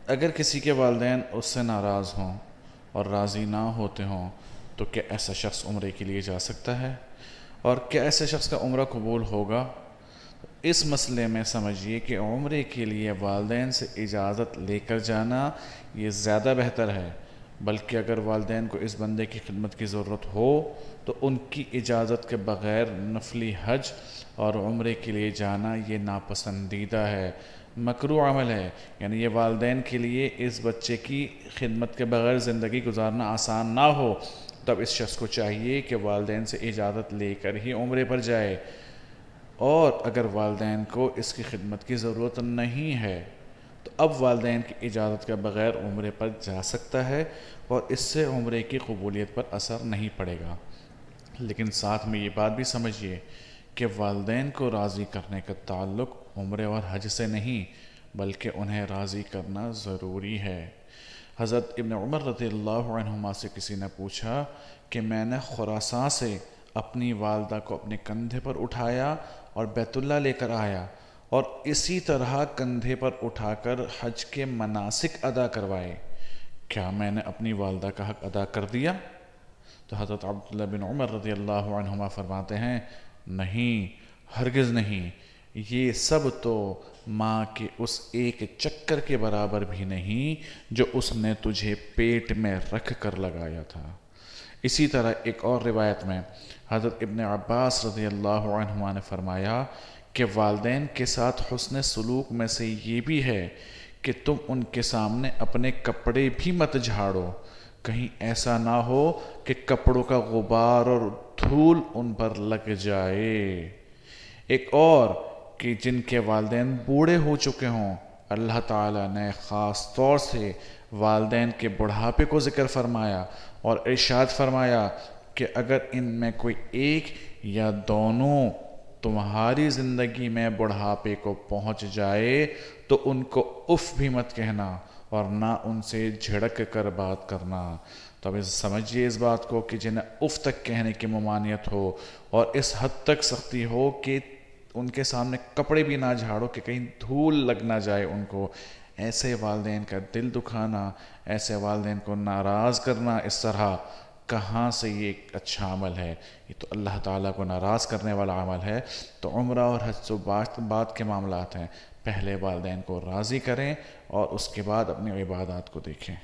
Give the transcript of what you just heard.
اگر کسی کے والدین اس سے ناراض ہوں اور راضی نہ ہوتے ہوں تو کیا ایسا شخص عمرے کے لیے جا سکتا ہے؟ اور کیا ایسے شخص کا عمرہ قبول ہوگا؟ اس مسئلے میں سمجھیے کہ عمرے کے لیے والدین سے اجازت لے کر جانا یہ زیادہ بہتر ہے، بلکہ اگر والدین کو اس بندے کی خدمت کی ضرورت ہو تو ان کی اجازت کے بغیر نفلی حج اور عمرے کے لیے جانا یہ ناپسندیدہ ہے، مکروہ عمل ہے۔ یعنی یہ والدین کے لیے اس بچے کی خدمت کے بغیر زندگی گزارنا آسان نہ ہو، تب اس شخص کو چاہیے کہ والدین سے اجازت لے کر ہی عمرے پر جائے، اور اگر والدین کو اس کی خدمت کی ضرورت نہیں ہے تو اب والدین کی اجازت کے بغیر عمرے پر جا سکتا ہے اور اس سے عمرے کی قبولیت پر اثر نہیں پڑے گا۔ لیکن ساتھ میں یہ بات بھی سمجھیے کہ والدین کو راضی کرنے کا تعلق عمرے اور حج سے نہیں بلکہ انہیں راضی کرنا ضروری ہے۔ حضرت ابن عمر رضی اللہ عنہما سے کسی نے پوچھا کہ میں نے خراسان سے اپنی والدہ کو اپنے کندھے پر اٹھایا اور بیت اللہ لے کر آیا اور اسی طرح کندھے پر اٹھا کر حج کے مناسک ادا کروائے، کیا میں نے اپنی والدہ کا حق ادا کر دیا؟ تو حضرت عبداللہ بن عمر رضی اللہ عنہما فرماتے ہیں، نہیں، ہرگز نہیں، یہ سب تو ماں کے اس ایک چکر کے برابر بھی نہیں جو اس نے تجھے پیٹ میں رکھ کر لگایا تھا۔ اسی طرح ایک اور روایت میں حضرت ابن عباس رضی اللہ عنہما نے فرمایا کہ والدین کے ساتھ حسن سلوک میں سے یہ بھی ہے کہ تم ان کے سامنے اپنے کپڑے بھی مت جھاڑو، کہیں ایسا نہ ہو کہ کپڑوں کا غبار اور دھول ان پر لگ جائے۔ ایک اور کہ جن کے والدین بوڑھے ہو چکے ہوں، اللہ تعالیٰ نے خاص طور سے والدین کے بڑھاپے کو ذکر فرمایا اور ارشاد فرمایا کہ اگر ان میں کوئی ایک یا دونوں تمہاری زندگی میں بڑھاپے کو پہنچ جائے تو ان کو اف بھی مت کہنا اور نہ ان سے جھڑک کر بات کرنا۔ تو اب سمجھیے اس بات کو کہ جنہیں اف تک کہنے کی ممانعت ہو اور اس حد تک سختی ہو کہ ان کے سامنے کپڑے بھی نہ جھاڑو کہ کہیں دھول لگ نہ جائے ان کو، ایسے والدین کا دل دکھانا، ایسے والدین کو ناراض کرنا، اس طرح کہاں سے یہ ایک اچھا عمل ہے؟ یہ تو اللہ تعالیٰ کو ناراض کرنے والا عمل ہے۔ تو عمرہ اور حج تو بعد کے معاملات ہیں، پہلے والدین کو راضی کریں اور اس کے بعد اپنی عبادات کو دیکھیں۔